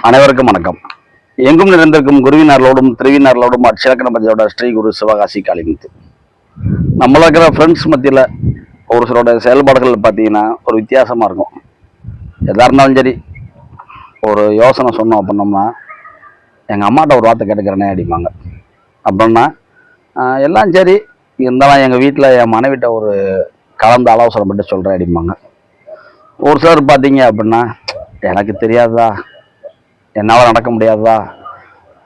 அனைவருக்கும் வணக்கம். எங்கும் நிறைந்திருக்கும் குருவினர்களோடும் திருவினர்களோடும் அட்சலக்கண பஞ்சோட ஸ்ரீ குரு சிவகாசி காளிமுத்து. நம்மள இருக்கிற ஃப்ரெண்ட்ஸ் மத்தியில் ஒரு சிலோட செயல்பாடுகள் பார்த்தீங்கன்னா ஒரு வித்தியாசமாக இருக்கும். எதாக இருந்தாலும் சரி, ஒரு யோசனை சொன்னோம் அப்படின்னோம்னா, எங்கள் அம்மாட்ட ஒரு வார்த்தை கேட்டுக்கிறேனே அடிப்பாங்க. அப்படின்னா எல்லாம் சரி இருந்தாலும் எங்கள் வீட்டில் என் மனைவிட்ட ஒரு கலந்து ஆலோசனை மட்டும் சொல்கிறேன் அடிப்பாங்க. ஒரு சிலர் பார்த்தீங்க அப்படின்னா, எனக்கு தெரியாதா, என்னால் நடக்க முடியாதா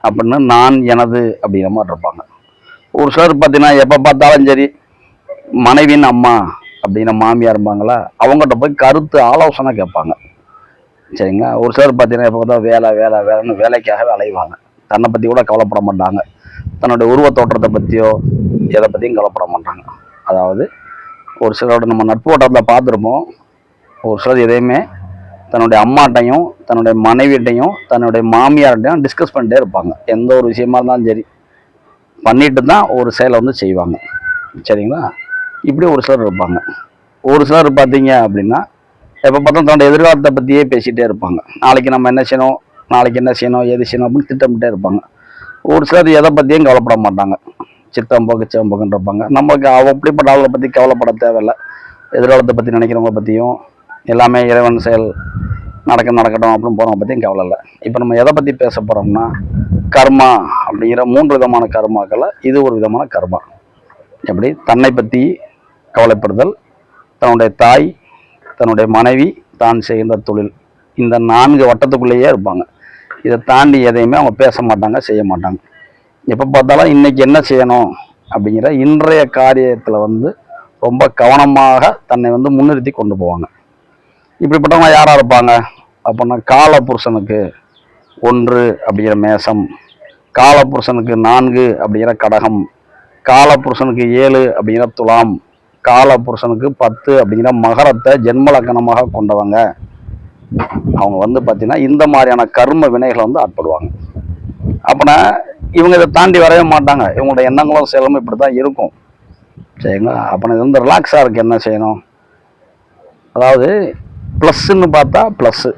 அப்படின்னு நான் எனது அப்படிங்கிற மாதிரி இருப்பாங்க. ஒரு சிலர் பார்த்தீங்கன்னா எப்போ பார்த்தாலும் சரி மனைவின் அம்மா அப்படிங்கிற மாமியார் இருப்பாங்களா, அவங்ககிட்ட போய் கருத்து ஆலோசனை கேட்பாங்க. சரிங்களா. ஒரு சிலர் பார்த்தீங்கன்னா எப்போ பார்த்தா வேலை வேலை வேலைன்னு வேலைக்காகவே அலைவாங்க. தன்னை பற்றி கூட கவலைப்பட மாட்டாங்க. தன்னுடைய உருவ தோற்றத்தை பற்றியோ எதை பற்றியும் கவலைப்பட மாட்டாங்க. அதாவது ஒரு சிலரோட நம்ம நட்பு வட்டத்தில் பார்த்துருப்போம். ஒரு சிலர் எதையுமே தன்னுடைய அம்மாட்டையும் தன்னுடைய மனைவிட்டையும் தன்னுடைய மாமியார்கிட்டையும் டிஸ்கஸ் பண்ணிட்டே இருப்பாங்க. எந்த ஒரு விஷயமா இருந்தாலும் சரி பண்ணிட்டு தான் ஒரு செயலை வந்து செய்வாங்க. சரிங்களா. இப்படி ஒரு சிலர் இருப்பாங்க. ஒரு சிலர் பார்த்தீங்க அப்படின்னா எப்போ பார்த்தாலும் தன்னுடைய எதிர்காலத்தை பற்றியே பேசிகிட்டே இருப்பாங்க. நாளைக்கு நம்ம என்ன செய்யணும், நாளைக்கு என்ன செய்யணும், எது செய்யணும் அப்படின்னு திட்டமிட்டே இருப்பாங்க. ஒரு சிலர் எதை பற்றியும் கவலைப்பட மாட்டாங்க. சித்தம்போக்கு சிவம்போக்குன்னு இருப்பாங்க. நமக்கு அப்படிப்பட்ட ஆளுகளை பற்றி கவலைப்பட தேவையில்லை. எதிர்காலத்தை பற்றி நினைக்கிறவங்களை பற்றியும் எல்லாமே இறைவன் செயல் நடக்கட்டும் அப்படின்னு போகிறவங்க பற்றியும் கவலை இல்லை. இப்போ நம்ம எதை பற்றி பேச போகிறோம்னா, கர்மா அப்படிங்கிற 3 விதமான கர்மாக்களை இது ஒரு விதமான கர்மா. எப்படி தன்னை பற்றி கவலைப்படுதல், தன்னுடைய தாய், தன்னுடைய மனைவி, தான் செய்கின்ற தொழில், இந்த 4 வட்டத்துக்குள்ளேயே இருப்பாங்க. இதை தாண்டி எதையுமே அவங்க பேச மாட்டாங்க, செய்ய மாட்டாங்க. எப்போ பார்த்தாலும் இன்னைக்கு என்ன செய்யணும் அப்படிங்கிற இன்றைய காரியத்தில் வந்து ரொம்ப கவனமாக தன்னை வந்து முன்னிறுத்தி கொண்டு போவாங்க. இப்படிப்பட்டவங்க யாராக இருப்பாங்க அப்படின்னா, காலபுருஷனுக்கு 1 அப்படிங்கிற மேசம், காலபுருஷனுக்கு 4 அப்படிங்கிற கடகம், காலபுருஷனுக்கு 7 அப்படிங்கிற துலாம், காலபுருஷனுக்கு 10 அப்படிங்கிற மகரத்தை ஜென்ம லக்கணமாக கொண்டவங்க. அவங்க வந்து பார்த்தீங்கன்னா இந்த மாதிரியான கர்ம வினைகளை வந்து ஆட்படுவாங்க. அப்படின்னா இவங்க இதை தாண்டி வரவே மாட்டாங்க. இவங்களோட எண்ணங்களும் செயலும் இப்படி தான் இருக்கும். சரிங்களா. அப்போ இது வந்து ரிலாக்ஸாக இருக்குது. என்ன செய்யணும், அதாவது ப்ளஸ்ன்னு பார்த்தா ப்ளஸ்ஸு,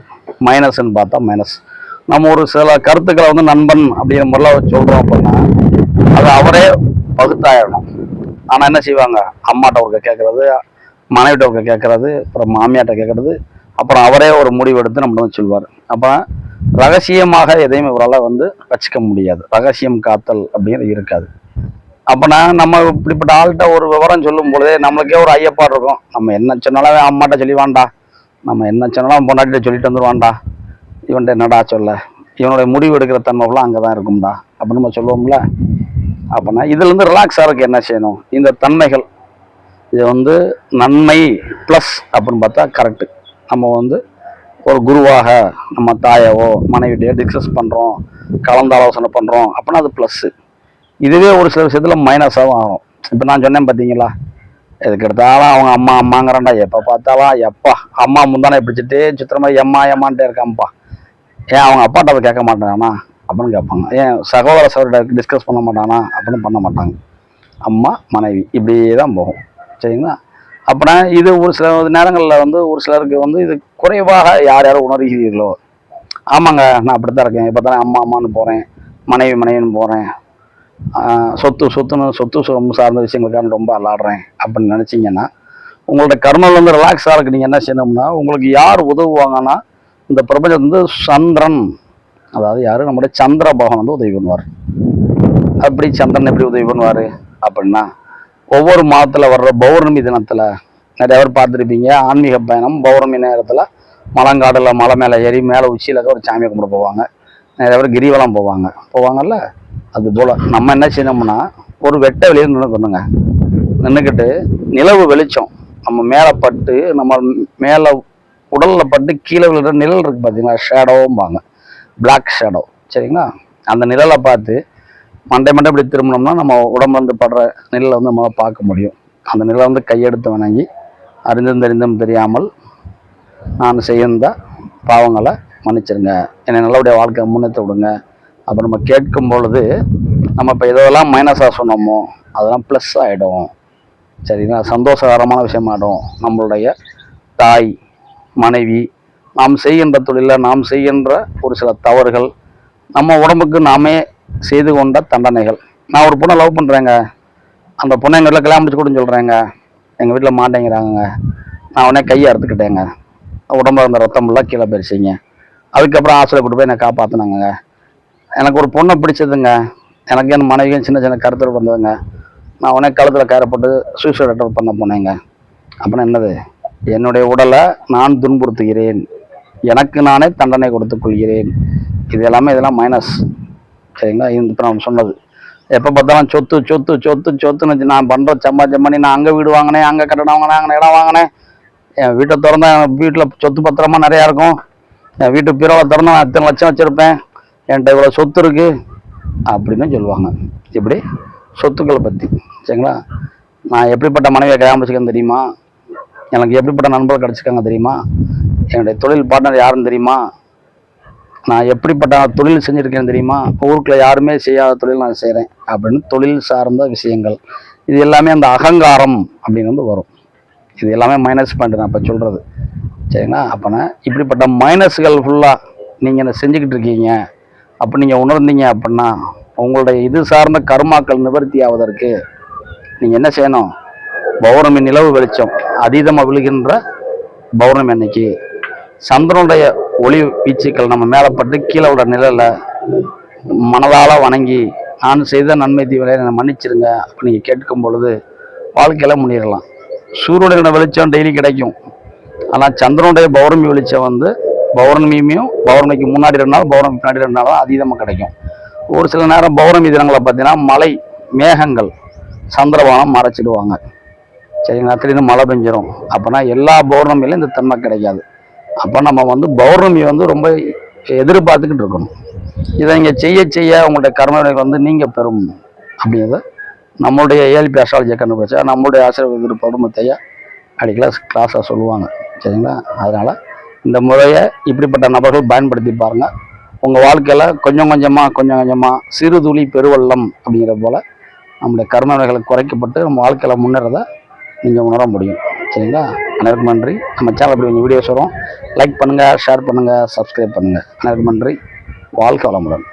மைனஸ்ன்னு பார்த்தா மைனஸ். நம்ம ஒரு சில கருத்துக்களை வந்து நண்பன் அப்படிங்கிற முறையில் சொல்கிறோம் அப்படின்னா அது அவரே பகுத்தாயிடணும். ஆனால் என்ன செய்வாங்க, அம்மாட்ட ஒருக்க கேட்குறது, மனைவிட்ட ஒருக்க கேட்குறது, அப்புறம் மாமியாட்ட கேட்குறது, அப்புறம் அவரே ஒரு முடிவு எடுத்து நம்மள வந்து சொல்வார். அப்போ ரகசியமாக எதையும் இவரால் வந்து வச்சுக்க முடியாது. ரகசியம் காத்தல் அப்படிங்கிறது இருக்காது. அப்போனா நம்ம இப்படிப்பட்ட ஆள்கிட்ட ஒரு விவரம் சொல்லும் பொழுதே நம்மளுக்கே ஒரு ஐயப்பாடு இருக்கும். நம்ம என்ன சொன்னாலும் அம்மாட்ட சொல்லி வாண்டா, நம்ம என்ன சொன்னாலும் பொண்டாட்டிட்ட சொல்லிட்டு வந்துடுவான்டா, இவன்ட்ட என்னடா சொல்ல, இவனுடைய முடிவு எடுக்கிற தன்மைலாம் அங்கே தான் இருக்கும்டா அப்படின்னு நம்ம சொல்லுவோம்ல. அப்படின்னா இதுலேருந்து ரிலாக்ஸாக இருக்கு என்ன செய்யணும், இந்த தன்மைகள் இது வந்து நன்மை ப்ளஸ் அப்படின்னு பார்த்தா கரெக்டு. நம்ம வந்து ஒரு குருவாக நம்ம தாயவோ மனைவிட்டையோ டிஸ்கஸ் பண்ணுறோம், கலந்து ஆலோசனை பண்ணுறோம் அப்படின்னா அது ப்ளஸ்ஸு. இதுவே ஒரு சில விஷயத்தில் மைனஸாகவும் ஆகும். இப்போ நான் சொன்னேன் பார்த்தீங்களா, எதுக்கு எடுத்தாலும் அவங்க அம்மா அம்மாங்கிறான்டா, எப்போ பார்த்தாலும் எப்பா அம்மா முந்தானே பிடிச்சிட்டு சித்திரமா எம்மான்ட்டே இருக்கான்ப்பா, ஏன் அவங்க அப்பாட்ட அதை கேட்க மாட்டானா அப்படின்னு கேட்பாங்க. ஏன் சகோதர சகோதரிட்ட டிஸ்கஸ் பண்ண மாட்டானா அப்படின்னு பண்ண மாட்டாங்க. அம்மா மனைவி இப்படியே தான் போகும். சரிங்களா. அப்படின்னா இது ஒரு சில நேரங்களில் வந்து ஒரு சிலருக்கு வந்து இது குறைவாக யார் யாரும் உணர்கிறீர்களோ, ஆமாங்க நான் அப்படி தான் இருக்கேன், இப்போ தானே அம்மான்னு போகிறேன், மனைவின்னு போகிறேன், சொத்து சுகம் சார்ந்த விஷயங்களுக்கான ரொம்ப அல்லாடுறேன் அப்படின்னு நினச்சிங்கன்னா உங்களோட கர்மம் வந்து ரிலாக்ஸாக இருக்கு. நீங்கள் என்ன செய்யணும்னா, உங்களுக்கு யார் உதவுவாங்கன்னா இந்த பிரபஞ்சம் வந்து சந்திரன், அதாவது யார் நம்முடைய சந்திர பகவான் வந்து உதவி பண்ணுவார். அப்படி சந்திரன் எப்படி உதவி பண்ணுவார் அப்படின்னா, ஒவ்வொரு மாதத்தில் வர்ற பௌர்ணமி தினத்தில் நிறைய பேர் பார்த்துருப்பீங்க, ஆன்மீக பயணம் பௌர்ணமி நேரத்தில் மலங்காடில் மலை மேலே ஏறி மேலே உச்சியில் ஒரு சாமியை கும்பிட போவாங்க. நிறைய பேர் கிரிவலம் போவாங்கல்ல. அதுபோல் நம்ம என்ன செய்யணும்னா, ஒரு வெட்ட வெளியில் நின்றுக்கிட்டு நிலவு வெளிச்சம் நம்ம மேலே பட்டு, நம்ம மேலே உடலில் பட்டு கீழே விழுற நிழல் இருக்குது பார்த்தீங்களா, ஷேடோவும்பாங்க, பிளாக் ஷேடோ. சரிங்களா. அந்த நிழலை பார்த்து மண்டை இப்படி திரும்பினோம்னா நம்ம உடம்பு வந்து படுற நிழலை வந்து நம்மளால் பார்க்க முடியும். அந்த நிழலை வந்து கையெடுத்து வணங்கி, அறிந்தும் தெரிந்தும் தெரியாமல் நான் செய்த பாவங்களை மன்னிச்சிருங்க, என்னை நல்லபடியாக வாழ்க்கை முன்னேற்ற விடுங்க அப்போ நம்ம கேட்கும் பொழுது நம்ம இப்போ எதெல்லாம் மைனஸாக சொன்னோமோ அதெல்லாம் ப்ளஸ் ஆகிடும். சரிங்களா. சந்தோஷகரமான விஷயமாகிடும். நம்மளுடைய தாய், மனைவி, நாம் செய்கின்ற தொழிலில் நாம் செய்கின்ற ஒரு சில தவறுகள், நம்ம உடம்புக்கு நாமே செய்து கொண்ட தண்டனைகள். நான் ஒரு பொண்ணை லவ் பண்ணுறேங்க, அந்த பொண்ணை எங்கள் வீட்டில் கல்யாணம் முடிச்சு கொடுன்னு சொல்கிறேங்க, எங்கள் வீட்டில் மாட்டேங்கிறாங்க, நான் உடனே கையை அறுத்துக்கிட்டேங்க, உடம்புல இருந்த ரத்தம் ஃபுல்லாக கீழே போயிடுச்சிங்க. அதுக்கப்புறம் ஹாஸ்பிட்டல் கூட்டு போய் என்னை காப்பாற்றினாங்க. எனக்கு ஒரு பொண்ணை பிடிச்சதுங்க, எனக்கு என் மனைவியும் சின்ன சின்ன கருத்து வந்ததுங்க. நான் உடனே கழுத்தில் கயிறை போட்டு சூசைட் அட்டன் பண்ண போனேங்க. அப்புறம் என்னது, என்னுடைய உடலை நான் துன்புறுத்துகிறேன், எனக்கு நானே தண்டனை கொடுத்துக் கொள்கிறேன். இதெல்லாம் மைனஸ். சரிங்களா? இப்போ நான் சொன்னது எப்போ பார்த்தாலும் சொத்து சொத்து சொத்து சொத்துன்னு நான் பண்ணுற சம்பாத்தியம் பண்ணி நான் அங்கே வீடு வாங்கினேன், அங்கே கட்டடம் வாங்கினேன், அங்கே இடம் வாங்கினேன், என் வீட்டை திறந்தா என் வீட்டில் சொத்து பத்திரமா நிறையா இருக்கும், என் வீட்டு பீரோவை திறந்தா நான் இத்தனை லட்சம் வச்சுருப்பேன், என்கிட்ட இவ்வளோ சொத்து இருக்குது அப்படின்னு சொல்லுவாங்க. இப்படி சொத்துக்களை பற்றி. சரிங்களா? நான் எப்படிப்பட்ட மனைவியை கல்யாணம் வச்சுக்கன்னு தெரியுமா, எனக்கு எப்படிப்பட்ட நண்பர்கள் கிடச்சிருக்காங்க தெரியுமா, என்னுடைய தொழில் பார்ட்னர் யாருன்னு தெரியுமா, நான் எப்படிப்பட்ட தொழில் செஞ்சுருக்கேன்னு தெரியுமா, ஊருக்குள்ள யாருமே செய்யாத தொழில் நான் செய்கிறேன் அப்படின்னு தொழில் சார்ந்த விஷயங்கள். இது எல்லாமே அந்த அகங்காரம் அப்படின்னு வந்து வரும். இது எல்லாமே மைனஸ் பாயிண்ட் நான் இப்போ சொல்கிறது. சரிங்களா? அப்போனா இப்படிப்பட்ட மைனஸ்கள் ஃபுல்லாக நீங்கள் என்ன செஞ்சுக்கிட்டு இருக்கீங்க அப்போ நீங்கள் உணர்ந்தீங்க அப்படின்னா உங்களுடைய இது சார்ந்த கர்மாக்கள் நிவர்த்தி ஆவதற்கு நீங்கள் என்ன செய்யணும், பௌர்ணமி நிலவு வெளிச்சம் அதீதமாக விழுகின்ற பௌர்ணமி அன்னைக்கு சந்திரனுடைய ஒளி வீச்சுக்கள் நம்ம மேலே பட்டு கீழே உள்ள நிலையில் மனதால் வணங்கி நான் செய்த நன்மை தீவிர என்னை மன்னிச்சிருங்க அப்படி நீங்கள் கேட்கும் பொழுது வாழ்க்கையில் முன்னேறலாம். சூரியனோட வெளிச்சம் டெய்லி கிடைக்கும், ஆனால் சந்திரனுடைய பௌர்ணமி வெளிச்சம் வந்து பௌர்ணமிக்கு முன்னாடி 2 நாள், பௌர்ணமி பின்னாடி 2 நாள் அதீதமாக கிடைக்கும். ஒரு சில நேரம் பௌர்ணமி தினங்களை பார்த்தீங்கன்னா மழை மேகங்கள் சந்திரபானம் மறைச்சிடுவாங்க. சரிங்களா? திடீர்னு மழை பெஞ்சிடும். அப்போனா எல்லா பௌர்ணமியிலும் இந்த தன்மை கிடைக்காது. அப்போ நம்ம வந்து பௌர்ணமி வந்து ரொம்ப எதிர்பார்த்துக்கிட்டு இருக்கணும். இதை இங்கே செய்ய செய்ய உங்களுடைய கர்மவினைகள் வந்து நீங்கள் பெறும் அப்படிங்கிறத நம்மளுடைய ஏஎல்பி அஸ்ட்ராலஜியை கண்டுபிடிச்சா நம்மளுடைய ஆசிரியர் பௌர்ணமத்தையா கிளாஸாக சொல்லுவாங்க. சரிங்களா? அதனால் இந்த முறையை இப்படிப்பட்ட நபர்கள் பயன்படுத்தி பாருங்கள். உங்கள் வாழ்க்கையில் கொஞ்சம் கொஞ்சமாக சிறு துளி பெருவெள்ளம் அப்படிங்கிற போல் நம்முடைய கர்மவினைகளை குறைக்கப்பட்டு நம்ம வாழ்க்கையில் முன்னேறதை நீங்கள் உணர முடியும். சரிங்களா? அனைவருக்கும் நன்றி. நம்ம சேனல் அப்படி கொஞ்சம் வீடியோஸ் வரும், லைக் பண்ணுங்கள், ஷேர் பண்ணுங்கள், சப்ஸ்கிரைப் பண்ணுங்கள். அனைவருக்கும் நன்றி. வாழ்க வளமுடன்.